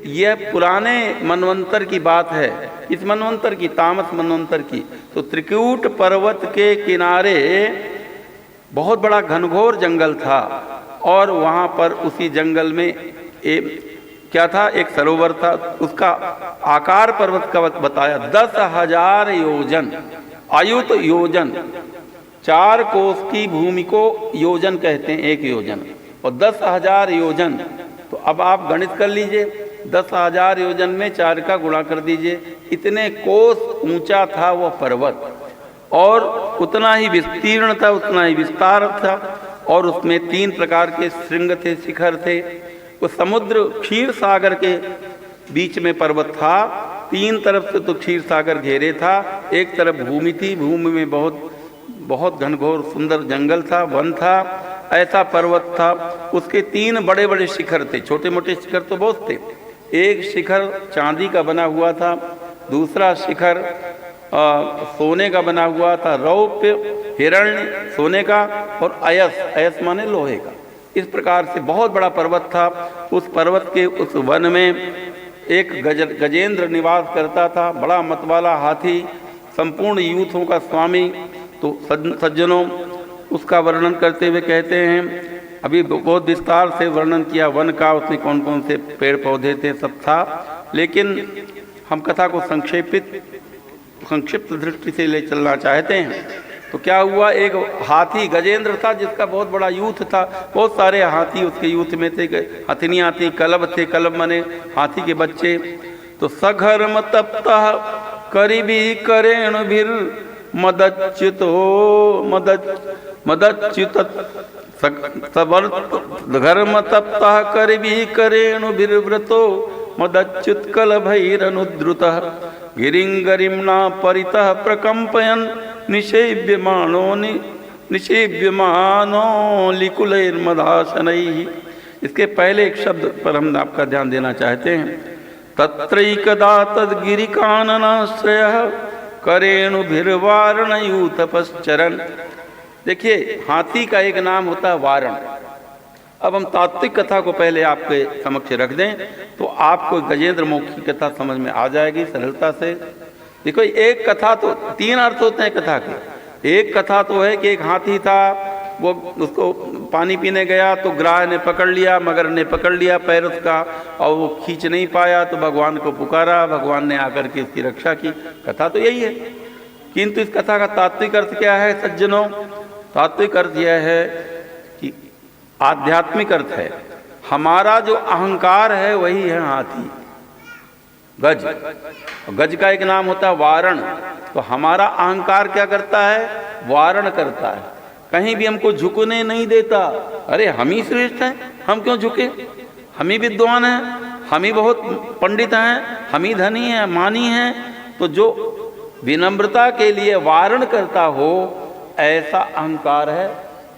यह पुराने मनवंतर की बात है। इस मनवंतर की, तामस मनवंतर की। तो त्रिकूट पर्वत के किनारे बहुत बड़ा घनघोर जंगल था और वहाँ पर उसी जंगल में क्या था, एक सरोवर था। उसका आकार पर्वत का बताया 10,000 योजन, आयुत योजन, 4 कोस की भूमि को योजन कहते हैं, एक योजन, और 10,000 योजन। तो अब आप गणित कर लीजिए, 10,000 योजन में 4 का गुणा कर दीजिए। इतने कोस ऊंचा था वह पर्वत और उतना ही विस्तीर्ण था, उतना ही विस्तार था। और उसमें 3 प्रकार के श्रृंग थे, शिखर थे। वो समुद्र क्षीर सागर के बीच में पर्वत था। 3 तरफ से तो क्षीर सागर घेरे था, एक तरफ भूमि थी, भूमि में बहुत बहुत घनघोर सुंदर जंगल था, वन था। ऐसा पर्वत था। उसके 3 बड़े बड़े शिखर थे, छोटे मोटे शिखर तो बहुत थे। एक शिखर चांदी का बना हुआ था, दूसरा शिखर सोने का बना हुआ था, रौप्य, हिरण्य सोने का, और अयस, अयस माने लोहे का। इस प्रकार से बहुत बड़ा पर्वत था। उस पर्वत के उस वन में एक गजेंद्र निवास करता था, बड़ा मतवाला हाथी, संपूर्ण यूथों का स्वामी। तो सज्जनों, उसका वर्णन करते हुए कहते हैं, अभी बहुत विस्तार से वर्णन किया वन का, उसमें कौन कौन से पेड़ पौधे थे, सब था। लेकिन हम कथा को संक्षिप्त दृष्टि से ले चलना चाहते हैं। तो क्या हुआ, एक हाथी गजेंद्र था जिसका बहुत बड़ा यूथ था, बहुत सारे हाथी उसके यूथ में थे, हथनियाँ थी, कलब थे, कलब माने हाथी के बच्चे। तो सघर्म तप्तः करीबी करेण भीर मदच्युतो मदच्युत घर्म तप्तः करीबी करेणु भीर्व्रतो मदच्युत कलभैरनुद्रुतः गिरिंगरिम्ना परितः प्रकंपयन् निषेव्यमानो लिकुलैर्मदाशनैः। इसके पहले एक शब्द पर हम आपका ध्यान देना चाहते हैं। तत्रैकदा तद्गिरिकाननाश्रयः करेणुभिर्वारणयूतपश्चरन्। देखिए, हाथी का एक नाम होता है वारण। अब हम तात्विक कथा को पहले आपके समक्ष रख दें तो आपको गजेंद्र मोक्ष की कथा समझ में आ जाएगी सरलता से। देखो, एक कथा तो 3 अर्थ होते हैं कथा के। एक कथा तो है कि एक हाथी था, वो उसको पानी पीने गया तो ग्राह ने पकड़ लिया, मगर ने पकड़ लिया पैर उसका, और वो खींच नहीं पाया तो भगवान को पुकारा, भगवान ने आकर के इसकी रक्षा की। कथा तो यही है। किंतु इस कथा का तात्विक अर्थ क्या है सज्जनों? तात्विक अर्थ यह है कि आध्यात्मिक अर्थ है। हमारा जो अहंकार है वही है हाथी, गज। गज का एक नाम होता है वारण। तो हमारा अहंकार क्या करता है? वारण करता है, कहीं भी हमको झुकने नहीं देता। अरे हम ही श्रेष्ठ हैं, हम क्यों झुके? हम ही विद्वान हैं, हम ही बहुत पंडित हैं, हम ही धनी हैं, मानी हैं। तो जो विनम्रता के लिए वारण करता हो, ऐसा अहंकार है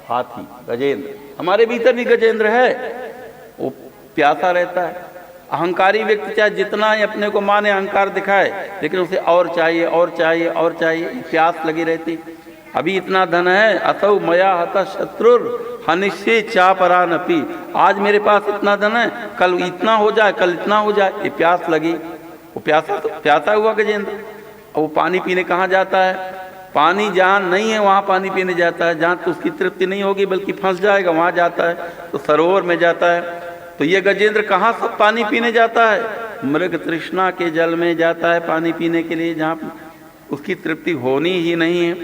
हाथी, गजेंद्र। हमारे भीतर भी गजेंद्र है, वो प्यासा रहता है। अहंकारी व्यक्ति चाहे जितना ही अपने को माने, अहंकार दिखाए, लेकिन उसे और चाहिए, और चाहिए, और चाहिए, प्यास लगी रहती। अभी इतना धन है, अथौ मया हतः शत्रुर हनिष्ये चापरा न पी। आज मेरे पास इतना धन है, कल इतना हो जाए, कल इतना हो जाए, ये प्यास लगी। वो प्यासा हुआ गजेंद्र। और वो पानी पीने कहाँ जाता है? पानी जहाँ नहीं है वहाँ पानी पीने जाता है, जहाँ तो उसकी तृप्ति नहीं होगी बल्कि फंस जाएगा वहाँ जाता है, तो सरोवर में जाता है। तो ये गजेंद्र कहाँ सब पानी पीने जाता है? मृग तृष्णा के जल में जाता है पानी पीने के लिए, जहाँ उसकी तृप्ति होनी ही नहीं है।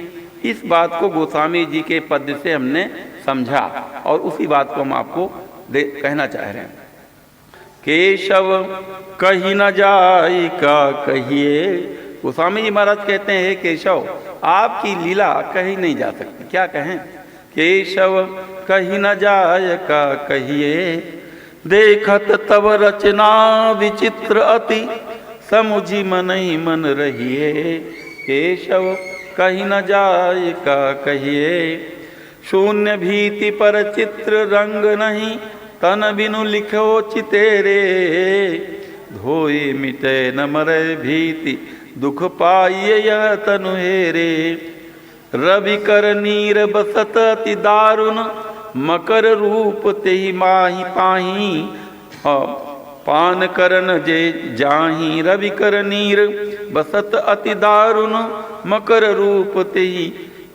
इस बात को गोस्वामी जी के पद से हमने समझा और उसी बात को हम आपको कहना चाह रहे हैं। केशव कही न जाय का कहिए। गोस्वामी जी महाराज कहते हैं, हे केशव, आपकी लीला कही नहीं जा सकती। क्या कहें? केशव कही न जाय का कहिए, देखत तब रचना विचित्र अति, समुझी मन ही मन रहिए। केशव कही न जाय का कहिए, शून्य भीति पर चित्र रंग नहीं, तन बिनु लिखो चितेरे। धोए मिटे न मरे भीति, दुख पाइए यह तनु हेरे। रवि कर नीर बसत अति दारुण, मकर रूप तेहि माही पाही। पान करन जे जाही रवि कर नीर, बसत अति दारुण मकर रूप तेहि,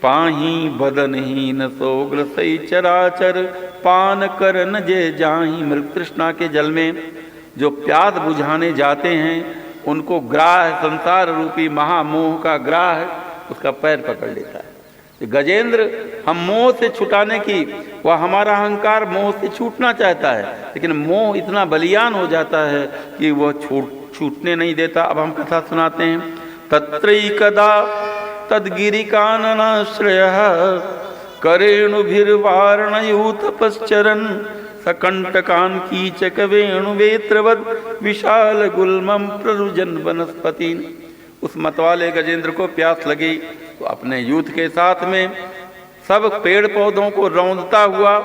पाही बदनहीन सोग्र सई चराचर, पान करन जे जाही। मृग तृष्णा के जल में जो प्यास बुझाने जाते हैं उनको ग्राह, संसार रूपी महामोह का ग्राह उसका पैर पकड़ लेता है। गजेंद्र हम मोह से छुटाने की, वह हमारा अहंकार मोह से छूटना चाहता है, लेकिन मोह इतना बलियान हो जाता है कि वह छूटने नहीं देता। अब हम कथा सुनाते हैं। तत्रैकदा तद्गिरि काननाश्रयः, करेणुभिर्वारणयूतपश्चरन्, सकंटकान् कीचक वेणुवेत्रवद्, विशाल गुल्मं प्ररुजन वनस्पतीन्। उस मतवाले गजेंद्र को प्यास लगी तो अपने यूथ के साथ में सब पेड़ पौधों को रौंदता हुआ,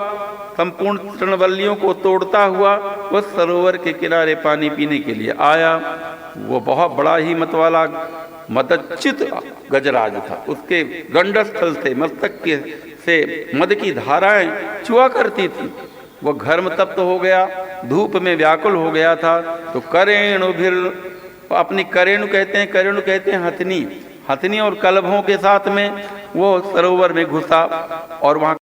संपूर्ण तृणवल्लियों को तोड़ता हुआ वह सरोवर के किनारे पानी पीने के लिए आया। वो बहुत बड़ा ही मतवाला मदचित गजराज था। उसके गंडस्थल से मस्तक के से मद की धाराएं चुआ करती थी। वह घर्म तप्त हो गया, धूप में व्याकुल हो गया था। तो करेणु भी अपनी करेणु कहते हैं हथनी और कलभों के साथ में वो सरोवर में घुसा और वहां